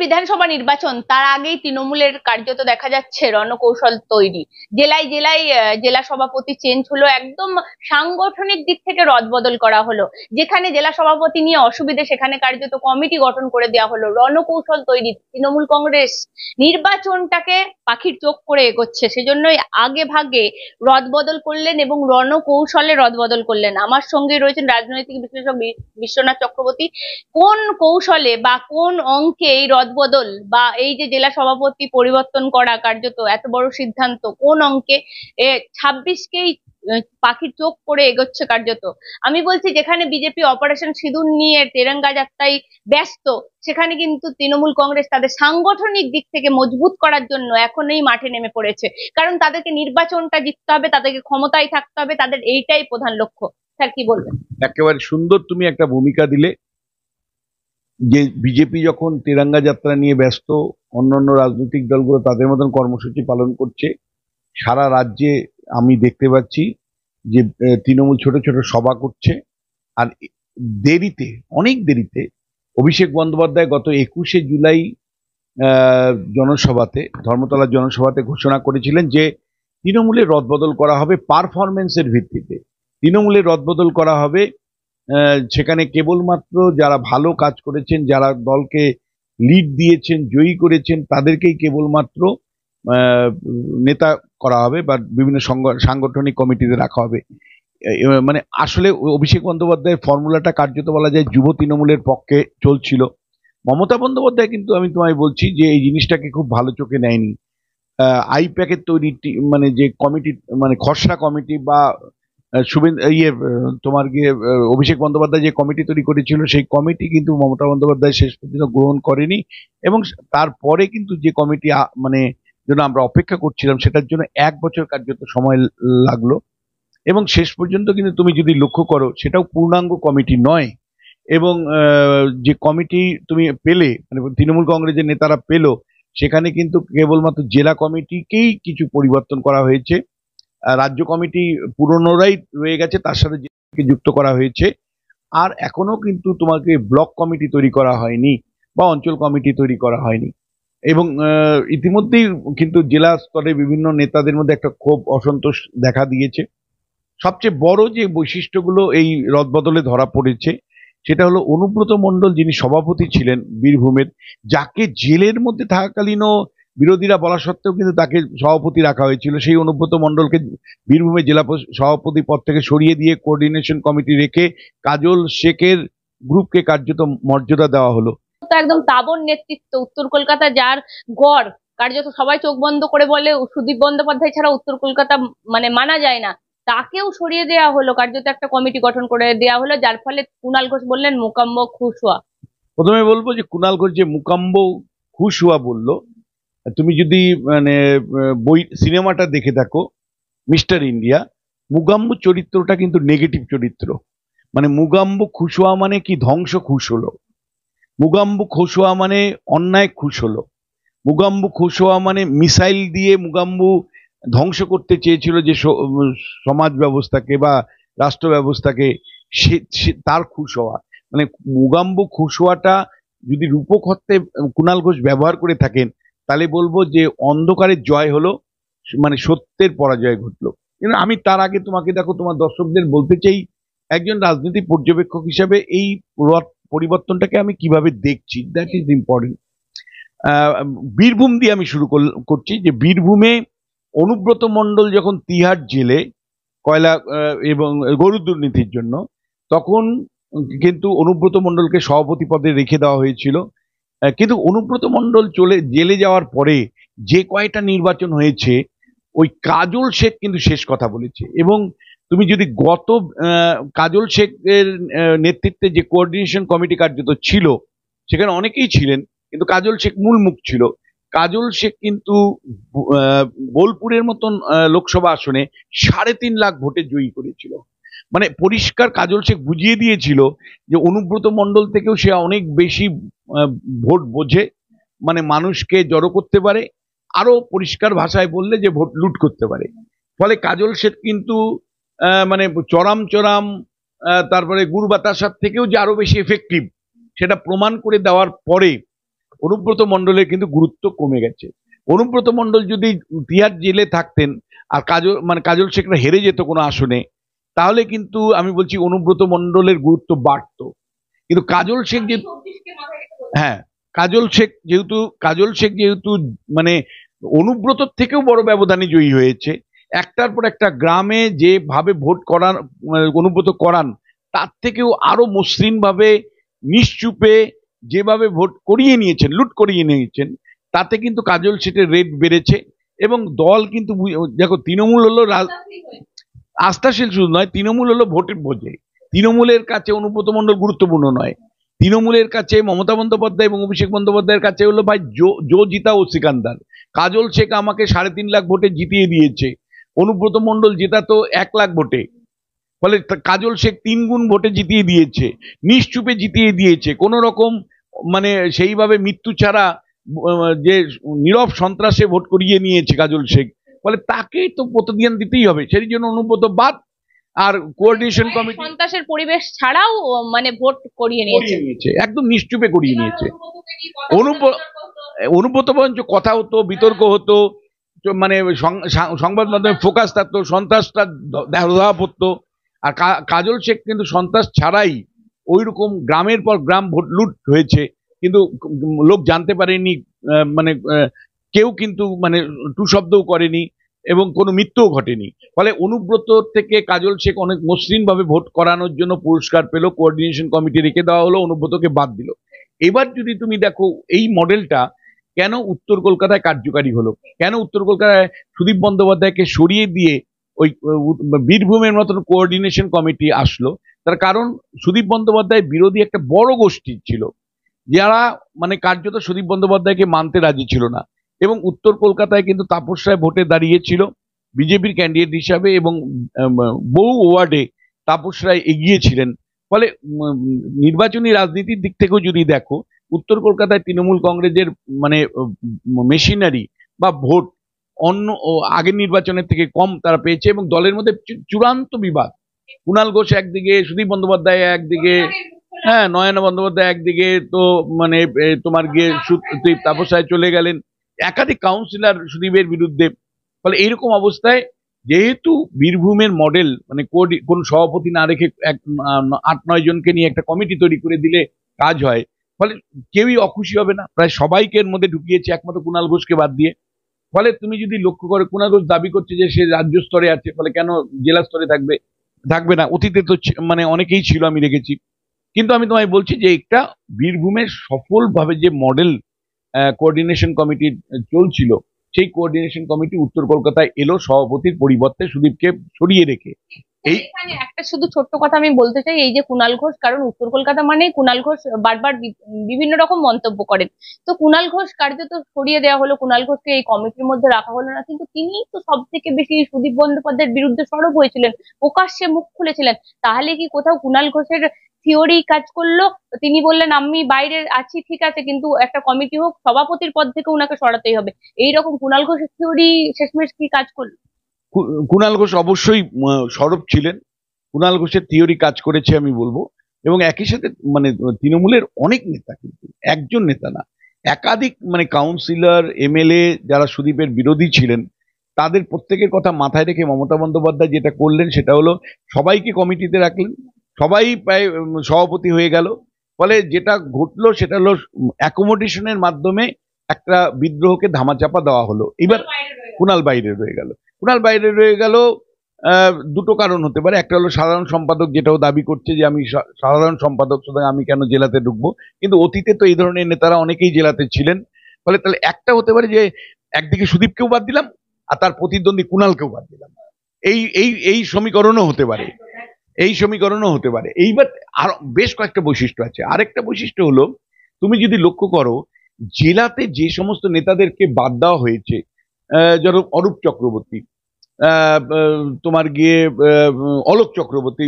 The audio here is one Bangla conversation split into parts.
বিধানসভা নির্বাচন, তার আগেই তৃণমূলের কার্যত দেখা যাচ্ছে রণকৌশল তৈরি। জেলায় জেলায় জেলা সভাপতি চেঞ্জ হলো, একদম সাংগঠনিক দিক থেকে রদবদল করা হলো। যেখানে জেলা সভাপতি নিয়ে অসুবিধে সেখানে কার্যত কমিটি গঠন করে দেওয়া হলো। রণকৌশল তৈরি। তৃণমূল কংগ্রেস নির্বাচনটাকে পাখির চোখ করে এগোচ্ছে, সেজন্যই আগে ভাগে রদবদল করলেন এবং রণকৌশলে রদবদল করলেন। আমার সঙ্গে রয়েছেন রাজনৈতিক বিশ্লেষক বিশ্বনাথ চক্রবর্তী। কোন কৌশলে বা কোন অঙ্কে এই রদবদল বা এই যে জেলা সভাপতি পরিবর্তন করা কার্যত এত বড় সিদ্ধান্ত, কোন অঙ্কে 26কেই পাখির চোখ করে এগোচ্ছে কার্যত? আমি বলছি, যেখানে বিজেপি অপারেশন সিঁদুর নিয়ে তেরঙ্গা যাত্রায় ব্যস্ত, সেখানে কিন্তু তৃণমূল কংগ্রেস তাদের সাংগঠনিক দিক থেকে মজবুত করার জন্য এখনই মাঠে নেমে পড়েছে। কারণ তাদেরকে নির্বাচনটা জিততে হবে, তাদেরকে ক্ষমতায় থাকতে হবে, তাদের এইটাই প্রধান লক্ষ্য। স্যার, কি বলবেন? একেবারে সুন্দর তুমি একটা ভূমিকা দিলে, যে বিজেপি যখন তিরঙ্গা যাত্রা নিয়ে ব্যস্ত, অন্যান্য রাজনৈতিক দলগুলো তাদের মতন কর্মসূচি পালন করছে। সারা রাজ্যে আমি দেখতে পাচ্ছি যে তৃণমূল ছোট ছোট সভা করছে। আর দেরিতে, অনেক দেরিতে অভিষেক বন্দ্যোপাধ্যায় গত 21শে জুলাই জনসভাতে, ধর্মতলার জনসভাতে ঘোষণা করেছিলেন যে তৃণমূলের রদবদল করা হবে পারফরমেন্সের ভিত্তিতে। তৃণমূলের রদবদল করা হবে, সেখানে কেবলমাত্র যারা ভালো কাজ করেছেন, যারা দলকে লিড দিয়েছেন, জয়ী করেছেন, তাদেরকেই কেবলমাত্র নেতা করা হবে বা বিভিন্ন সাংগঠনিক কমিটিতে রাখা হবে। মানে আসলে অভিষেক বন্দ্যোপাধ্যায়ের ফর্মুলাটা কার্যত বলা যায় যুব তৃণমূলের পক্ষে চলছিল। মমতা বন্দ্যোপাধ্যায় কিন্তু আমি তোমায় বলছি যে এই জিনিসটাকে খুব ভালো চোখে নেয়নি। আইপ্যাকের তৈরি মানে যে কমিটি, মানে খসড়া কমিটি বা তোমার গিয়ে অভিষেক বন্দ্যোপাধ্যায় যে কমিটি তৈরি করেছিল, সেই কমিটি কিন্তু মমতা বন্দ্যোপাধ্যায় শেষ পর্যন্ত গ্রহণ করেনি। এবং তারপরে কিন্তু যে কমিটি মানে জন্য আমরা অপেক্ষা করছিলাম, সেটার জন্য 1 বছর কার্যত সময় লাগলো। এবং শেষ পর্যন্ত কিন্তু তুমি যদি লক্ষ্য করো, সেটাও পূর্ণাঙ্গ কমিটি নয়। এবং যে কমিটি তুমি পেলে, মানে তৃণমূল কংগ্রেসের নেতারা পেল, সেখানে কিন্তু কেবলমাত্র জেলা কমিটিকেই কিছু পরিবর্তন করা হয়েছে। রাজ্য কমিটি পুরনোরাই রয়ে গেছে, তার সাথে যুক্ত করা হয়েছে। আর এখনো কিন্তু তোমাকে ব্লক কমিটি তৈরি করা হয়নি বা অঞ্চল কমিটি তৈরি করা হয়নি। এবং ইতিমধ্যেই কিন্তু জেলা স্তরে বিভিন্ন নেতাদের মধ্যে একটা ক্ষোভ, অসন্তোষ দেখা দিয়েছে। সবচেয়ে বড় যে বৈশিষ্ট্যগুলো এই রদবদলে ধরা পড়েছে, সেটা হলো অনুব্রত মণ্ডল, যিনি সভাপতি ছিলেন বীরভূমের, যাকে জেলের মধ্যে থাকাকালীনও বিরোধীরা বলা সত্ত্বেও কিন্তু তাকে সভাপতি রাখা হয়েছিল, সেই অনুব্রত মণ্ডলকে বীরভূমের জেলা সভাপতি পদ থেকে সরিয়ে দিয়ে কোঅর্ডিনেশন কমিটি রেখে কাজল শেখের গ্রুপকে কার্যত মর্যাদা দেওয়া হলো। একদম তাবর নেতৃত্ব, উত্তর কলকাতা যার গড়, কার্যত সবাই চোখ বন্ধ করে বলে সুদীপ বন্দ্যোপাধ্যায় ছাড়া উত্তর কলকাতা মানে মানা যায় না, তাকেও সরিয়ে দেওয়া হলো। কার্যত একটা কমিটি গঠন করে দেওয়া হলো, যার ফলে কুণাল ঘোষ বললেন মুকাম্ব খুশ হওয়া। প্রথমে বলবো যে কুণাল ঘোষ যে মুকাম্ব খুশ হওয়া বললো, তুমি যদি মানে বই সিনেমাটা দেখে থাকো মিস্টার ইন্ডিয়া, মুগাম্বু চরিত্রটা কিন্তু নেগেটিভ চরিত্র। মানে মুগাম্বু খুশ হওয়া মানে কি ধ্বংস খুশ হলো, মুগাম্বু খুশ হওয়া মানে অন্যায় খুশ হলো, মুগাম্বু খুশ হওয়া মানে মিসাইল দিয়ে মুগাম্বু ধ্বংস করতে চেয়েছিল যে সমাজ ব্যবস্থাকে বা রাষ্ট্র ব্যবস্থাকে, তার খুশ হওয়া। মানে মুগাম্বু খুশ হওয়াটা যদি রূপক অর্থে কুণাল ঘোষ ব্যবহার করে থাকেন, তাহলে বলবো যে অন্ধকারের জয় হলো, মানে সত্যের পরাজয় ঘটলো। কিন্তু আমি তার আগে তোমাকে দেখো, তোমার দর্শকদের বলতে চাই, একজন রাজনৈতিক পর্যবেক্ষক হিসাবে এই পরিবর্তনটাকে আমি কিভাবে দেখছি, দ্যাট ইজ ইম্পর্টেন্ট। বীরভূম দিয়ে আমি শুরু করছি যে বীরভূমে অনুব্রত মণ্ডল যখন তিহার জেলে কয়লা এবং গরু দুর্নীতির জন্য, তখন কিন্তু অনুব্রত মণ্ডলকে সভাপতি পদে রেখে দেওয়া হয়েছিল। কিন্তু অনুব্রত মণ্ডল জেলে যাওয়ার পরে যে কয়টা নির্বাচন হয়েছে, ওই কাজল শেখ কিন্তু শেষ কথা বলেছে। এবং তুমি যদি কাজল শেখের নেতৃত্বে যে কোঅর্ডিনেশন কমিটি কার্যত ছিল, সেখানে অনেকেই ছিলেন, কিন্তু কাজল শেখ মূল মুখ ছিল। কাজল শেখ কিন্তু বোলপুরের মতন লোকসভা আসনে 3.5 লাখ ভোটে জয়ী করেছিল। মানে পরিষ্কার কাজল শেখ বুঝিয়ে দিয়েছিল যে অনুব্রত মণ্ডল থেকেও সে অনেক বেশি ভোট বোঝে, মানে মানুষকে জড়ো করতে পারে, আরো পরিষ্কার ভাষায় বললে যে ভোট লুট করতে পারে। ফলে কাজল শেখ কিন্তু মানে চরাম তারপরে গুড় বাতাসার থেকেও যে আরো বেশি এফেক্টিভ, সেটা প্রমাণ করে দেওয়ার পরে অনুব্রত মণ্ডলের কিন্তু গুরুত্ব কমে গেছে। অনুব্রত মণ্ডল যদি তিহার জেলে থাকতেন আর কাজল শেখরা হেরে যেত কোনো আসনে, তাহলে কিন্তু আমি বলছি অনুব্রত মণ্ডলের গুরুত্ব বাড়তো। কিন্তু হ্যাঁ, কাজল শেখ যেহেতু মানে অনুব্রতর থেকেও বড় ব্যবধানে জয়ী হয়েছে, একটার পর একটা গ্রামে যেভাবে ভোট করান অনুব্রত করান, তার থেকেও আরো মসৃণ ভাবে নিশ্চুপে যেভাবে ভোট করিয়ে নিয়েছেন, লুট করিয়ে নিয়েছেন, তাতে কিন্তু কাজল শেখের রেট বেড়েছে। এবং দল কিন্তু দেখো, তৃণমূল হলো আস্থাশীল শুধু নয়, তৃণমূল হলো ভোটের বোঝে। তৃণমূলের কাছে অনুব্রত মণ্ডল গুরুত্বপূর্ণ নয়, তৃণমূলের কাছে মমতা বন্দ্যোপাধ্যায় এবং অভিষেক বন্দ্যোপাধ্যায়ের কাছে হলো ভাই জো জিতা ও সিকান্দার। কাজল শেখ আমাকে 3.5 লাখ ভোটে জিতিয়ে দিয়েছে, অনুব্রত মণ্ডল জেতা তো 1 লাখ ভোটে। ফলে কাজল শেখ 3 গুণ ভোটে জিতিয়ে দিয়েছে, নিশ্চুপে জিতিয়ে দিয়েছে, কোন রকম মানে সেইভাবে মৃত্যু ছাড়া যে নীরব সন্ত্রাসে ভোট করিয়ে নিয়েছে কাজল শেখ। ফলে তাকে তো প্রতিদান দিতেই হবে, সেই জন্য অনুব্রত বাদ। আর কোঅর্ডিনেশন কমিটি সন্ত্রাসের পরিবেশ ছাড়াও মানে ভোট করিয়ে নিয়েছে, একদম নিশ্চুপে করিয়ে নিয়েছে। অনুব্রত বরঞ্চ কথা হতো, বিতর্ক হতো, মানে সংবাদ মাধ্যমে ফোকাস থাকতো, সন্ত্রাসটা ধরা পড়তো। আর কাজল শেখ কিন্তু সন্ত্রাস ছাড়াই ওই রকম গ্রামের পর গ্রাম ভোট লুট হয়েছে, কিন্তু লোক জানতে পারেনি, মানে কেউ কিন্তু মানে টু শব্দও করেনি এবং কোনো মৃত্যুও ঘটেনি। ফলে অনুব্রত থেকে কাজল শেখ অনেক মসৃণ ভাবে ভোট করানোর জন্য পুরস্কার পেল, কোঅর্ডিনেশন কমিটি রেখে দেওয়া হলো, অনুব্রতকে বাদ দিল। এবার যদি তুমি দেখো এই মডেলটা কেন উত্তর কলকাতায় কার্যকারী হলো, কেন উত্তর কলকাতায় সুদীপ বন্দ্যোপাধ্যায়কে সরিয়ে দিয়ে ওই বীরভূমের মতন কোঅর্ডিনেশন কমিটি আসলো, তার কারণ সুদীপ বন্দ্যোপাধ্যায় বিরোধী একটা বড় গোষ্ঠী ছিল, যারা মানে কার্যত সুদীপ বন্দ্যোপাধ্যায়কে মানতে রাজি ছিল না। এবং উত্তর কলকাতায় কিন্তু তাপস রায় ভোটে দাঁড়িয়েছিল বিজেপির ক্যান্ডিডেট হিসাবে, এবং বহু ওয়ার্ডে তাপস রায় এগিয়েছিলেন। ফলে নির্বাচনী রাজনীতির দিক থেকেও যদি দেখো, উত্তর কলকাতায় তৃণমূল কংগ্রেসের মানে মেশিনারি বা ভোট অন্য আগের নির্বাচনের থেকে কম তারা পেয়েছে, এবং দলের মধ্যে চূড়ান্ত বিবাদ। কুণাল ঘোষ একদিকে, সুদীপ বন্দ্যোপাধ্যায় একদিকে, হ্যাঁ নয়না বন্দ্যোপাধ্যায় একদিকে, তো মানে তোমার গিয়ে তাপস রায় চলে গেলেন, একাধিক কাউন্সিলর সুদীপের বিরুদ্ধে। ফলে এইরকম অবস্থায় যেহেতু বীরভূমের মডেল মানে কোন সভাপতি না রেখে 8-9 জনকে নিয়ে একটা কমিটি তৈরি করে দিলে কাজ হয়, ফলে কেউই অখুশি হবে না, প্রায় সবাইকে এর মধ্যে ঢুকিয়েছে একমাত্র কুণাল ঘোষকে বাদ দিয়ে। ফলে তুমি যদি লক্ষ্য করো, কুণাল ঘোষ দাবি করছে যে সে রাজ্য স্তরে আছে, ফলে কেন জেলা স্তরে থাকবে না? অতীতে তো মানে অনেকেই ছিল, আমি রেখেছি। কিন্তু আমি তোমায় বলছি যে একটা বীরভূমের সফলভাবে যে মডেল কোঅর্ডিনেশন কমিটি চলছিল, সেই কোঅর্ডিনেশন কমিটি উত্তর কলকাতায় এলো সভাপতির পরিবর্তে সুদীপকে সরিয়ে রেখে। এইখানে একটা শুধু ছোট্ট কথা আমি বলতে চাই, এই যে কুণাল ঘোষ, কারণ উত্তর কলকাতা মানে কুণাল ঘোষ বারবার বিভিন্ন রকম মন্তব্য করেন, তো কুণাল ঘোষ কার্যত সরিয়ে দেওয়া হলো, কুণাল ঘোষকে এই কমিটির মধ্যে রাখা হলো না, কিন্তু তিনি তো সব থেকে বেশি সুদীপ বন্দ্যোপাধ্যায়ের বিরুদ্ধে সরব হয়েছিলেন, প্রকাশ্যে মুখ খুলেছিলেন। তাহলে কি কোথাও কুণাল ঘোষের থিওরি কাজ করলো? তিনি বললেন আমি বাইরে আছি, ঠিক আছে, কিন্তু একটা কমিটি হোক, সভাপতির পদ থেকে উনাকে সরাতেই হবে, এইরকম কুণাল ঘোষের থিওরি শেষমেশ কি কাজ করলো? কুণাল ঘোষ অবশ্যই সরব ছিলেন, কুণাল ঘোষের থিওরি কাজ করেছে আমি বলবো। এবং একই সাথে মানে তৃণমূলের অনেক নেতা, কিন্তু একজন নেতা না, একাধিক মানে কাউন্সিলর এমএলএ যারা সুদীপের বিরোধী ছিলেন, তাদের প্রত্যেকের কথা মাথায় রেখে মমতা বন্দ্যোপাধ্যায় যেটা করলেন সেটা হলো সবাইকে কমিটিতে রাখলেন, সবাই প্রায় সভাপতি হয়ে গেল। ফলে যেটা ঘটলো সেটা হলো অ্যাকোমোডেশনের মাধ্যমে একটা বিদ্রোহকে ধামাচাপা দেওয়া হলো। এবার কুণাল বাইরে রয়ে গেল। দুটো কারণ হতে পারে, একটা হলো সাধারণ সম্পাদক যেটাও দাবি করছে যে আমি সাধারণ সম্পাদক, সুতরাং আমি কেন জেলাতে ঢুকবো, কিন্তু অতীতে তো এই ধরনের নেতারা অনেকেই জেলাতে ছিলেন। ফলে তাহলে একটা হতে পারে যে একদিকে সুদীপকেও বাদ দিলাম আর তার প্রতিদ্বন্দ্বী কুণালকেও বাদ দিলাম, এই সমীকরণও হতে পারে, এইবার আর বেশ কয়েকটা বৈশিষ্ট্য আছে। আরেকটা বৈশিষ্ট্য হলো, তুমি যদি লক্ষ্য করো জেলাতে যে সমস্ত নেতাদেরকে বাদ দেওয়া হয়েছে, যেমন অরূপ চক্রবর্তী, তোমার গিয়ে অলোক চক্রবর্তী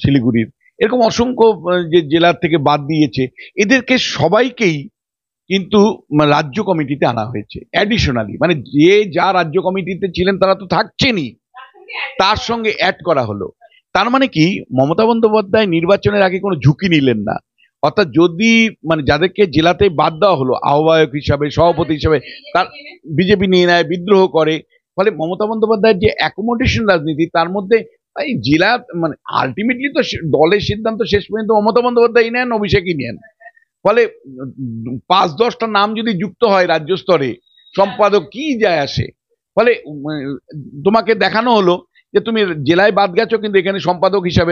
শিলিগুড়ির, এরকম অসংখ্য যে জেলার থেকে বাদ দিয়েছে, এদেরকে সবাইকেই কিন্তু রাজ্য কমিটিতে আনা হয়েছে অ্যাডিশনালি, মানে যে যা রাজ্য কমিটিতে ছিলেন তারা তো থাকছেনই, তার সঙ্গে অ্যাড করা হলো। তার মানে কি, মমতা বন্দ্যোপাধ্যায় নির্বাচনের আগে কোনো ঝুঁকি নিলেন না, অর্থাৎ যদি মানে যাদেরকে জেলাতে বাদ দেওয়া হলো আহ্বায়ক হিসাবে, সভাপতি হিসাবে, তার বিজেপি নিয়ে নেয়, বিদ্রোহ করে, ফলে মমতা বন্দ্যোপাধ্যায়ের যে অ্যাকোমোডেশন রাজনীতি তার মধ্যে এই জেলা মানে আলটিমেটলি তো দলের সিদ্ধান্ত শেষ পর্যন্ত মমতা বন্দ্যোপাধ্যায় নেন, অভিষেকই নেন। ফলে 5-10টা নাম যদি যুক্ত হয় রাজ্য স্তরে, সম্পাদক কি যায় আসে? ফলে তোমাকে দেখানো হলো যে তুমি জেলায় বাদ গেছো, কিন্তু এখানে সম্পাদক হিসাবে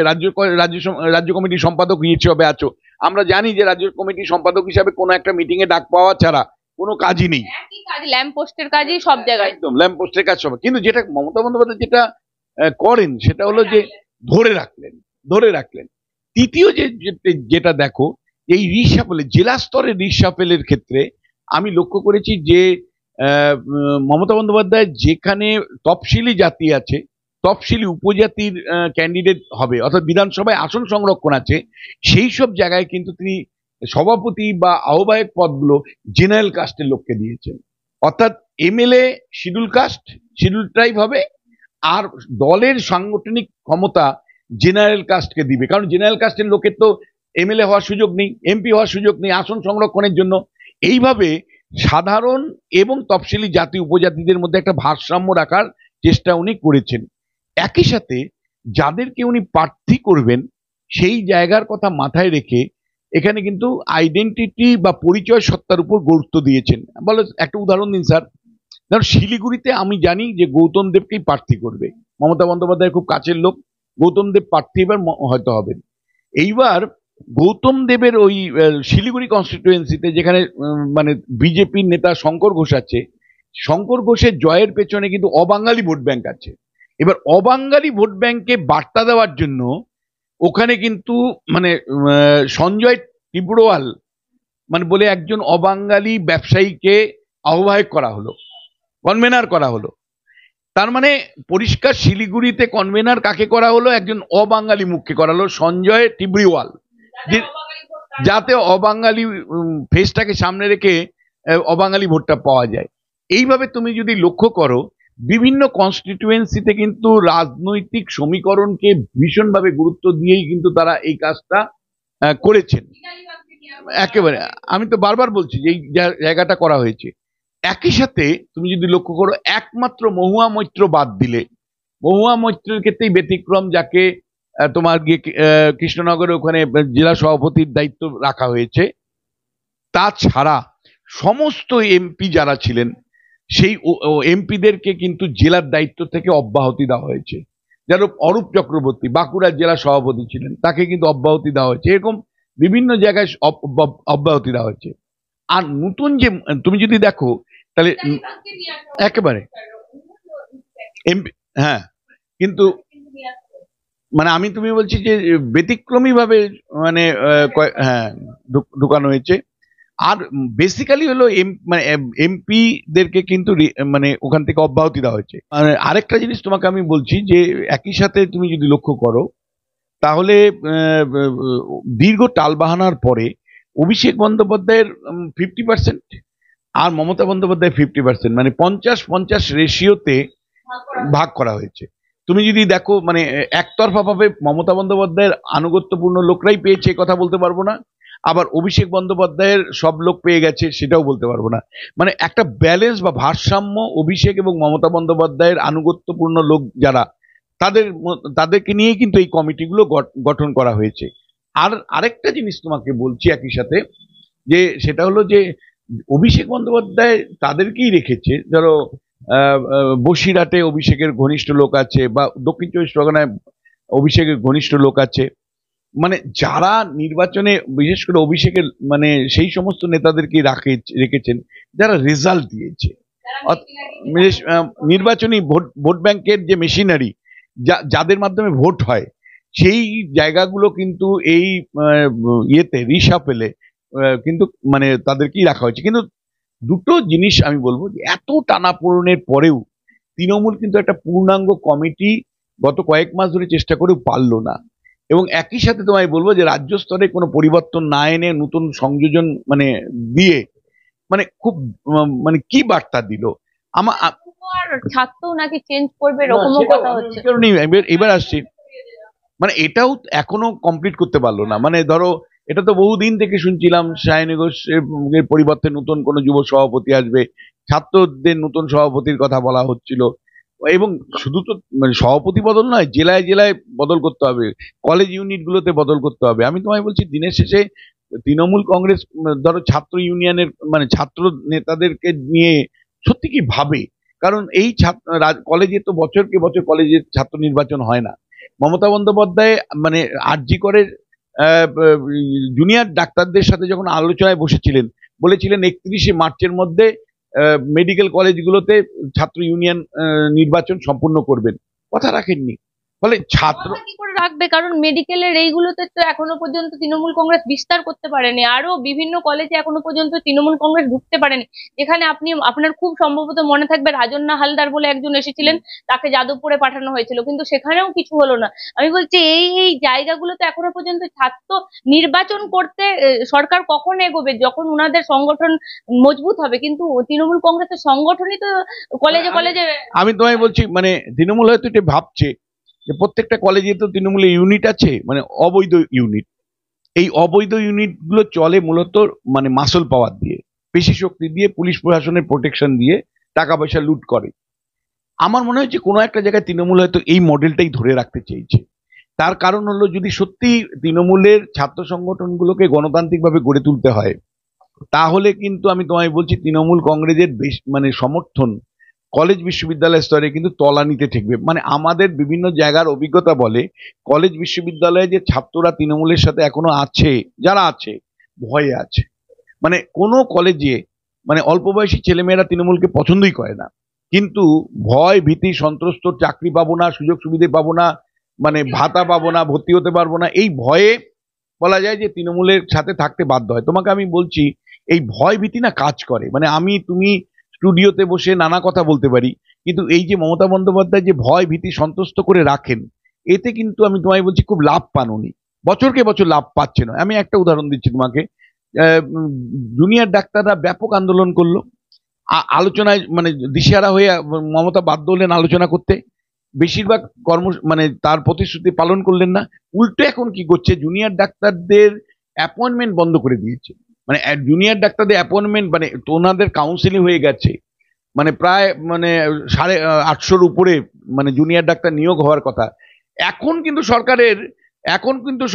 রাজ্য কমিটির সম্পাদক হিসেবে আছো। আমরা জানি যে রাজ্য কমিটির সম্পাদক হিসাবে কোনো একটা মিটিং এ ডাক পাওয়া ছাড়া কোনো কাজই নেই, একই কাজ, ল্যাম্প পোস্টের কাজই সব জায়গায়, একদম ল্যাম্প পোস্টের কাজ সব। কিন্তু যেটা মমতা বন্দ্যোপাধ্যায় যেটা করেন সেটা হলো যে ধরে রাখলেন। তৃতীয় যেটা দেখো, এই রিসাফেলের জেলা স্তরে রিসাফেলের ক্ষেত্রে আমি লক্ষ্য করেছি যে মমতা বন্দ্যোপাধ্যায় যেখানে তফসিলি জাতি আছে, তফসিলি উপজাতির ক্যান্ডিডেট হবে, অর্থাৎ বিধানসভায় আসন সংরক্ষণ আছে, সেই সব জায়গায় কিন্তু তিনি সভাপতি বা আহ্বায়ক পদগুলো জেনারেল কাস্টের লোককে দিয়েছেন। অর্থাৎ MLA schedule caste, schedule tribe হবে, আর দলের সাংগঠনিক ক্ষমতা জেনারেল কাস্টকে দিবে, কারণ জেনারেল কাস্টের লোকের তো এমএলএ হওয়ার সুযোগ নেই, এমপি হওয়ার সুযোগ নেই আসন সংরক্ষণের জন্য। এইভাবে সাধারণ এবং তফসিলি জাতি উপজাতিদের মধ্যে একটা ভারসাম্য রাখার চেষ্টা উনি করেছেন। একই সাথে যাদেরকে উনি প্রার্থী করবেন সেই জায়গার কথা মাথায় রেখে এখানে কিন্তু আইডেন্টিটি বা পরিচয় সত্তার উপর গুরুত্ব দিয়েছেন। বলে একটা উদাহরণ দিন স্যার। ধর শিলিগুড়িতে আমি জানি যে গৌতম দেবকেই প্রার্থী করবে, মমতা বন্দ্যোপাধ্যায়ের খুব কাছের লোক, গৌতম দেব প্রার্থী এবার হয়তো হবেন। এইবার গৌতম দেবের ওই শিলিগুড়ি কনস্টিটুয়েন্সিতে যেখানে মানে বিজেপির নেতা শঙ্কর ঘোষ আছে, শঙ্কর ঘোষের জয়ের পেছনে কিন্তু অবাঙালি ভোট ব্যাংক আছে। এবার অবাঙালি ভোট ব্যাংকে বার্তা দেওয়ার জন্য ওখানে কিন্তু মানে সঞ্জয় ত্রিপুরওয়াল মানে বলে একজন অবাঙালি ব্যবসায়ীকে আহ্বায়ক করা হলো, কনভেনার করা হলো। তার মানে পরিষ্কার শিলিগুড়িতে কনভেনার কাকে করা হলো? একজন অবাঙালি মুখকে করা হলো, সঞ্জয় টিবরিওয়াল, যাতে অবাঙালি ফেসটাকে সামনে রেখে অবাঙালি ভোটটা পাওয়া যায়। এইভাবে তুমি যদি লক্ষ্য করো বিভিন্ন কনস্টিটিউয়েন্সিতে কিন্তু রাজনৈতিক সমীকরণকে ভীষণভাবে গুরুত্ব দিয়েই কিন্তু তারা এই কাজটা করেছেন। একেবারে আমি তো বারবার বলছি যে এই জায়গাটা করা হয়েছে। একই সাথে তুমি যদি লক্ষ্য করো একমাত্র মহুয়া মৈত্র বাদ দিলে, মহুয়া মৈত্রের ক্ষেত্রেই ব্যতিক্রম, যাকে তোমার গিয়ে কৃষ্ণনগরে ওখানে জেলা সভাপতির দায়িত্ব রাখা হয়েছে। তাছাড়া সমস্ত এমপি যারা ছিলেন সেই এমপিদেরকে কিন্তু জেলার দায়িত্ব থেকে অব্যাহতি দেওয়া হয়েছে। যেরকম অরূপ চক্রবর্তী বাঁকুড়ার জেলা সভাপতি ছিলেন, তাকে কিন্তু অব্যাহতি দেওয়া হয়েছে। এরকম বিভিন্ন জায়গায় অব্যাহতি দেওয়া হয়েছে। আর নতুন যে তুমি যদি দেখো তাহলে একেবারে এমপি, হ্যাঁ, কিন্তু মানে আমি তুমি বলছি যে ব্যতিক্রমী ভাবে মানে হ্যাঁ ঢুকানো হয়েছে। আর বেসিক্যালি হলো মানে এমপিদেরকে কিন্তু মানে ওখান থেকে অব্যাহতি দেওয়া হয়েছে। মানে আরেকটা জিনিস তোমাকে আমি বলছি যে একই সাথে তুমি যদি লক্ষ্য করো তাহলে দীর্ঘ টালবাহানার পরে অভিষেক বন্দ্যোপাধ্যায়ের 50% আর মমতা বন্দ্যোপাধ্যায় 50%, মানে 50-50 রেশিওতে ভাগ করা হয়েছে। তুমি যদি দেখো মানে একতরফা ভাবে মমতা বন্দ্যোপাধ্যায়ের আনুগত্যপূর্ণ লোকরাই পেয়েছে কথা বলতে পারবো না, আবার অভিষেক বন্দ্যোপাধ্যায়ের সব লোক পেয়ে গেছে সেটাও বলতে পারবো না। মানে একটা ব্যালেন্স বা ভারসাম্য অভিষেক এবং মমতা বন্দ্যোপাধ্যায়ের আনুগত্যপূর্ণ লোক যারা তাদেরকে নিয়ে কিন্তু এই কমিটিগুলো গঠন করা হয়েছে। আর আরেকটা জিনিস তোমাকে বলছি একই সাথে, যে সেটা হলো যে অভিষেক বন্দ্যোপাধ্যায় তাদেরকেই রেখেছে, ধরো বসিরহাটে অভিষেকের ঘনিষ্ঠ লোক আছে বা দক্ষিণ চব্বিশ পরগনায় অভিষেকের ঘনিষ্ঠ লোক আছে, মানে যারা নির্বাচনে বিশেষ করে অভিষেকের মানে সেই সমস্ত নেতাদেরকে রেখেছেন যারা রেজাল্ট দিয়েছে। নির্বাচনী ভোট ব্যাংকের যে মেশিনারি যাদের মাধ্যমে ভোট হয় সেই জায়গাগুলো কিন্তু এই ইয়েতে রিসাফেলে কিন্তু মানে তাদেরকেই রাখা হয়েছে। কিন্তু দুটো জিনিস আমি বলবো যে এত টানাপোড়েনের পরেও তৃণমূল কিন্তু একটা পূর্ণাঙ্গ কমিটি গত কয়েক মাস ধরে চেষ্টা করেও পারলো না। এবং একই সাথে তোমায় বলবো যে রাজ্য স্তরে কোনো পরিবর্তন না এনে নতুন সংযোজন মানে দিয়ে মানে খুব মানে কি বার্তা দিল। আমার ছাত্র নাকি চেঞ্জ করবে এরকমও কথা হচ্ছে। এবার আসছি, মানে এটাও এখনো কমপ্লিট করতে পারলো না। মানে ধরো এটা তো বহুদিন থেকে শুনছিলাম সায়নী ঘোষের পরিবর্তে নতুন কোনো যুব সভাপতি আসবে, ছাত্রদের নতুন সভাপতির কথা বলা হচ্ছিল। এবং শুধু তো মানে সভাপতি বদল নয়, জেলায় জেলায় বদল করতে হবে, কলেজ ইউনিট গুলোতে বদল করতে হবে। আমি তোমায় বলছি, দিনের শেষে তৃণমূল কংগ্রেস ধরো ছাত্র ইউনিয়নের মানে ছাত্র নেতাদেরকে নিয়ে সত্যি কি ভাবে? কারণ এই কলেজে তো বছরকে বছর কলেজের ছাত্র নির্বাচন হয় না। মমতা বন্দ্যোপাধ্যায় মানে আরজি করের জুনিয়র ডাক্তারদের সাথে যখন আলোচনায় বসেছিলেন, বলেছিলেন 31শে মার্চের মধ্যে মেডিকেল কলেজগুলোতে ছাত্র ইউনিয়ন নির্বাচন সম্পূর্ণ করবেন, কথা রাখেননি। ফলে ছাত্র কথা কি করে রাখবে? কারণ মেডিকেলের এইগুলোতে তো এখনো পর্যন্ত তৃণমূল কংগ্রেস বিস্তার করতে পারেনি, আরো বিভিন্ন কলেজে এখনো পর্যন্ত তৃণমূল কংগ্রেস ঢুকতে পারেনি। যেখানে আপনার খুব সম্ভবত মনে থাকবে রাজন্না হালদার বলে একজন এসেছিলেন, তাকে যাদবপুরে পাঠানো হয়েছিল, কিন্তু সেখানেও কিছু হলো না। আমি বলছি এই এই জায়গাগুলোতে এখনো পর্যন্ত ছাত্র নির্বাচন করতে সরকার কখন এগোবে? যখন উনাদের সংগঠন মজবুত হবে। কিন্তু তৃণমূল কংগ্রেসের সংগঠনই তো কলেজে কলেজে। আমি তোমায় বলছি, মানে তৃণমূল হয়তো এটা ভাবছে যে প্রত্যেকটা কলেজে তো তৃণমূলের ইউনিট আছে, মানে অবৈধ ইউনিট। এই অবৈধ ইউনিট গুলো চলে মূলত মানে মাসল পাওয়ার দিয়ে, পেশি শক্তি দিয়ে, পুলিশ প্রশাসনের প্রোটেকশন দিয়ে টাকা পয়সা লুট করে। আমার মনে হয় যে কোনো একটা জায়গায় তৃণমূল হয়তো এই মডেলটাই ধরে রাখতে চেয়েছে। তার কারণ হলো, যদি সত্যি তৃণমূলের ছাত্র সংগঠনগুলোকে গণতান্ত্রিকভাবে গড়ে তুলতে হয়, তাহলে কিন্তু আমি তোমায় বলছি তৃণমূল কংগ্রেসের মানে সমর্থন কলেজ বিশ্ববিদ্যালয় স্তরে কিন্তু তলানিতে ঠেকবে। মানে আমাদের বিভিন্ন জায়গার অভিজ্ঞতা বলে, কলেজ বিশ্ববিদ্যালয়ে যে ছাত্ররা তৃণমূলের সাথে এখনো আছে, যারা আছে ভয়ে আছে। মানে কোনো কলেজে মানে অল্প বয়সী ছেলেমেয়েরা তৃণমূলকে পছন্দই করে না, কিন্তু ভয় ভীতি সন্ত্রস্ত, চাকরি পাবো না, সুযোগ সুবিধে পাবো না, মানে ভাতা পাবো না, ভর্তি হতে পারবো না, এই ভয়ে বলা যায় যে তৃণমূলের সাথে থাকতে বাধ্য হয়। তোমাকে আমি বলছি, এই ভয় ভীতি না কাজ করে। মানে তুমি স্টুডিওতে বসে নানা কথা বলতে পারি, কিন্তু এই যে মমতা বন্দ্যোপাধ্যায় যে ভয় ভীতি সন্ত্রস্ত করে রাখেন, এতে কিন্তু আমি তোমায় বলছি খুব লাভ পান উনি, বছরকে বছর লাভ পাচ্ছে না। আমি একটা উদাহরণ দিচ্ছি তোমাকে। জুনিয়র ডাক্তাররা ব্যাপক আন্দোলন করলো, আলোচনায় মানে দিশেহারা হয়ে মমতা বাধ্য হলেন আলোচনা করতে। বেশিরভাগ মানে তার প্রতিশ্রুতি পালন করলেন না। উল্টো এখন কি করছে, জুনিয়র ডাক্তারদের অ্যাপয়েন্টমেন্ট বন্ধ করে দিয়েছে। মানে জুনিয়র ডাক্তারদের অ্যাপয়েন্টমেন্ট মানে ওনাদের কাউন্সিলিং হয়ে গেছে, মানে প্রায় মানে 850-র উপরে মানে জুনিয়র ডাক্তার নিয়োগ হওয়ার কথা। এখন কিন্তু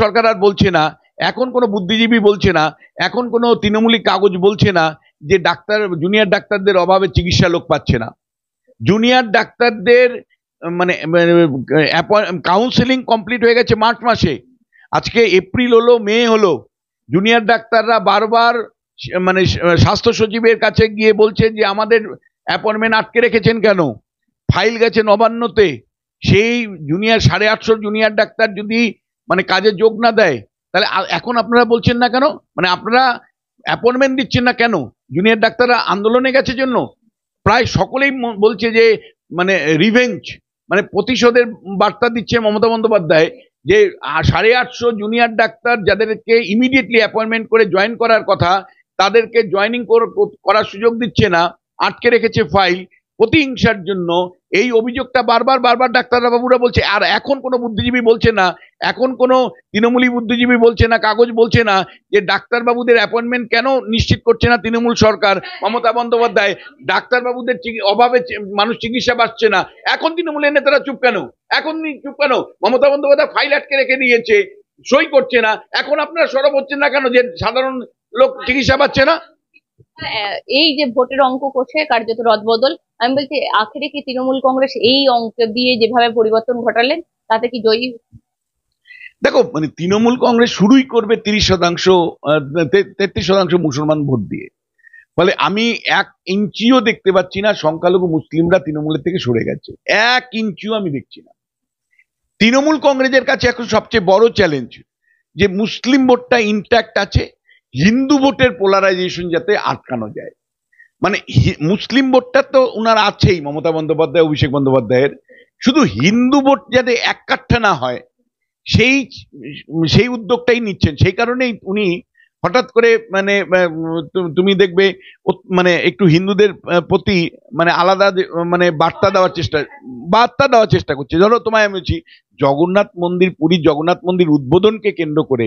সরকার আর বলছে না, এখন কোনো বুদ্ধিজীবী বলছে না, এখন কোনো তৃণমূলী কাগজ বলছে না যে জুনিয়র ডাক্তারদের অভাবে চিকিৎসা লোক পাচ্ছে না। জুনিয়র ডাক্তারদের মানে কাউন্সিলিং কমপ্লিট হয়ে গেছে মার্চ মাসে, আজকে এপ্রিল হলো, মে হলো, জুনিয়র ডাক্তাররা বারবার মানে স্বাস্থ্য সচিবের কাছে গিয়ে বলছে যে আমাদের অ্যাপয়েন্টমেন্ট আটকে রেখেছেন কেন, ফাইল গেছে নবান্নতে। সেই 850 জুনিয়র ডাক্তার যদি মানে কাজে যোগ না দেয়, তাহলে এখন আপনারা বলছেন না কেন, মানে আপনারা অ্যাপয়েন্টমেন্ট দিচ্ছেন না কেন? জুনিয়র ডাক্তাররা আন্দোলনে গেছে জন্য। প্রায় সকলেই বলছে যে মানে রিভেঞ্জ, মানে প্রতিশোধের বার্তা দিচ্ছে মমতা বন্দ্যোপাধ্যায়, যে 850 জুনিয়র ডাক্তার যাদেরকে ইমিডিয়েটলি অ্যাপয়েন্টমেন্ট করে জয়েন করার কথা, তাদেরকে জয়েনিং করার সুযোগ দিচ্ছে না, আটকে রেখেছে ফাইল, প্রতিহিংসার জন্য। এই অভিযোগটা বারবার বারবার ডাক্তার বাবুরা বলছে। আর এখন কোনো বুদ্ধিজীবী বলছে না, এখন কোনো তৃণমূলী বুদ্ধিজীবী বলছে না, কাগজ বলছে না যে ডাক্তারবাবুদের অ্যাপয়েন্টমেন্ট কেন নিশ্চিত করছে না তৃণমূল সরকার, মমতা বন্দ্যোপাধ্যায়। ডাক্তারবাবুদের অভাবে মানুষ চিকিৎসা পাচ্ছে না, এখন তৃণমূলের নেতারা চুপ কেন? এখন চুপ কেন? মমতা বন্দ্যোপাধ্যায় ফাইল আটকে রেখে দিয়েছে, সই করছে না, এখন আপনারা সরব হচ্ছেন না কেন যে সাধারণ লোক চিকিৎসা পাচ্ছে না? এই যে ভোটের অঙ্ক কষে কার্যত রদবদল, আমি বলছি আখেরে কি তৃণমূল কংগ্রেস এই অঙ্ক দিয়ে যেভাবে পরিবর্তন ঘটালেন তাতে কি জয়ী? দেখো, মানে তৃণমূল কংগ্রেস শুরুই করবে 30%, 33% মুসলমান ভোট দিয়ে। ফলে আমি 1 ইঞ্চিও দেখতে পাচ্ছি না সংখ্যালঘু মুসলিমরা তৃণমূলের থেকে সরে গেছে, 1 ইঞ্চিও আমি দেখছি না। তৃণমূল কংগ্রেসের কাছে এখন সবচেয়ে বড় চ্যালেঞ্জ যে মুসলিম ভোটটা ইনট্যাক্ট আছে, হিন্দু ভোটের পোলারাইজেশন যাতে আটকানো যায়। মানে মুসলিম ভোটটা তো উনার আছেই, মমতা বন্দ্যোপাধ্যায়, অভিষেক বন্দ্যোপাধ্যায়ের, শুধু হিন্দু ভোট যাতে এক কাঠা না হয় সেই উদ্যোগটাই নিচ্ছেন। সেই কারণেই উনি হঠাৎ করে মানে তুমি দেখবে মানে একটু হিন্দুদের প্রতি মানে আলাদা মানে বার্তা দেওয়ার চেষ্টা করছে। ধরো তোমায় আমি বলছি, জগন্নাথ মন্দির, পুরীর জগন্নাথ মন্দির উদ্বোধনকে কেন্দ্র করে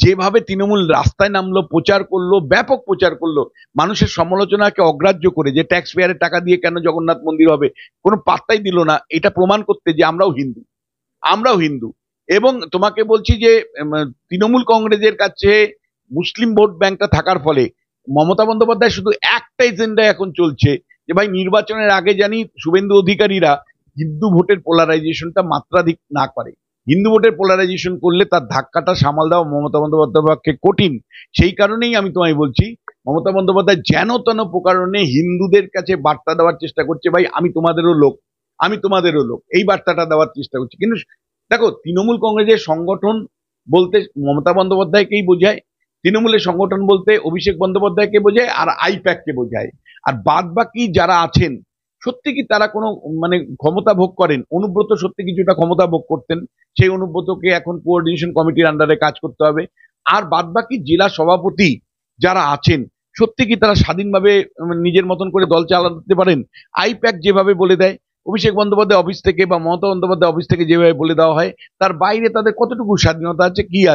যেভাবে তৃণমূল রাস্তায় নামলো, প্রচার করলো, ব্যাপক প্রচার করলো, মানুষের সমালোচনাকে অগ্রাহ্য করে যে ট্যাক্স পেয়ারের টাকা দিয়ে কেন জগন্নাথ মন্দির হবে, কোনো পাত্তাই দিল না। এটা প্রমাণ করতে যে আমরাও হিন্দু। এবং তোমাকে বলছি যে তৃণমূল কংগ্রেসের কাছে মুসলিম ভোট ব্যাংকটা থাকার ফলে মমতা বন্দ্যোপাধ্যায় শুধু একটা এজেন্ডা এখন চলছে যে ভাই নির্বাচনের আগে জানি শুভেন্দু অধিকারীরা হিন্দু ভোটের পোলারাইজেশনটা মাত্রাধিক না করে। হিন্দু ভোটের পোলারাইজেশন করলে তার ধাক্কাটা সামাল দেওয়া মমতা বন্দ্যোপাধ্যায়ের পক্ষে কঠিন। সেই কারণেই আমি তোমায় বলছি, মমতা বন্দ্যোপাধ্যায় যেন তেন প্রকারণে হিন্দুদের কাছে বার্তা দেওয়ার চেষ্টা করছে, ভাই আমি তোমাদেরও লোক, এই বার্তাটা দেওয়ার চেষ্টা করছে। কিন্তু দেখো, তৃণমূল কংগ্রেসের সংগঠন বলতে মমতা বন্দ্যোপাধ্যায়কেই বোঝায়, তৃণমূলের সংগঠন বলতে অভিষেক বন্দ্যোপাধ্যায়কে বোঝায় আর আইপ্যাককে বোঝায়। আর বাদ বাকি যারা আছেন, সত্যি কি তারা কোনো মানে ক্ষমতা ভোগ করেন? অনুব্রত সত্যি কিছুটা ক্ষমতা ভোগ করতেন, সেই অনুব্রতকে এখন কোঅর্ডিনেশন কমিটির আন্ডারে কাজ করতে হবে। আর বাদ বাকি জেলা সভাপতি যারা আছেন, সত্যি কি তারা স্বাধীনভাবে নিজের মতন করে দল চালাতে পারেন? আইপ্যাক যেভাবে বলে দেয়, অভিষেক বন্দ্যোপাধ্যায় অফিস থেকে বা মমতা বন্দ্যোপাধ্যায় অফিস থেকে যেভাবে বলে দেওয়া হয়, তার বাইরে তাদের কতটুকু স্বাধীনতা আছে, কি আছে?